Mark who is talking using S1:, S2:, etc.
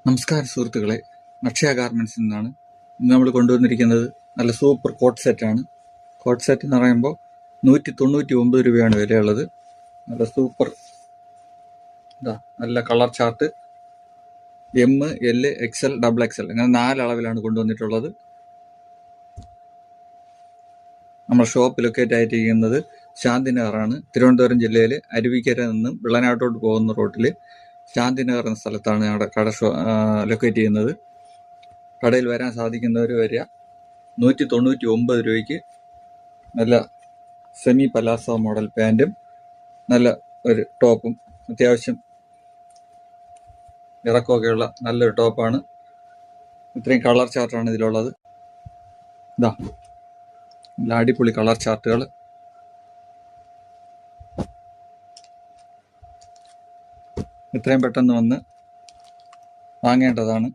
S1: നമസ്കാരം സുഹൃത്തുക്കളെ, അക്ഷയ ഗാർമെൻറ്റ്സിൽ നിന്നാണ് ഇന്ന് നമ്മൾ കൊണ്ടുവന്നിരിക്കുന്നത്. നല്ല സൂപ്പർ കോട്ട് സെറ്റാണ്. കോട്ട് സെറ്റ് എന്ന് പറയുമ്പോൾ 199 രൂപയാണ് വിലയുള്ളത്. നല്ല സൂപ്പർ നല്ല colour chart M, L, XL, XXL അങ്ങനെ 4 അളവിലാണ് കൊണ്ടുവന്നിട്ടുള്ളത്. നമ്മുടെ ഷോപ്പ് ലൊക്കേറ്റ് ആയിട്ടിരിക്കുന്നത് ശാന്തിനഗറാണ്. തിരുവനന്തപുരം ജില്ലയിലെ അരുവിക്കര നിന്നും വെള്ളനാട്ടോട്ട് പോകുന്ന റോട്ടിൽ ശാന്തിനഗർ എന്ന സ്ഥലത്താണ് ഞങ്ങളുടെ കട ലൊക്കേറ്റ് ചെയ്യുന്നത്. കടയിൽ വരാൻ സാധിക്കുന്നവർ വരിക. 199 രൂപയ്ക്ക് നല്ല സെമി പലാസോ മോഡൽ പാൻറ്റും നല്ല ഒരു ടോപ്പും, അത്യാവശ്യം ഇറക്കമൊക്കെയുള്ള നല്ലൊരു ടോപ്പാണ്. ഇത്രയും കളർ ചാർട്ടാണ് ഇതിലുള്ളത്. നല്ല അടിപൊളി കളർ ചാർട്ടുകൾ. എത്രയും പെട്ടെന്ന് വന്ന് വാങ്ങേണ്ടതാണ്.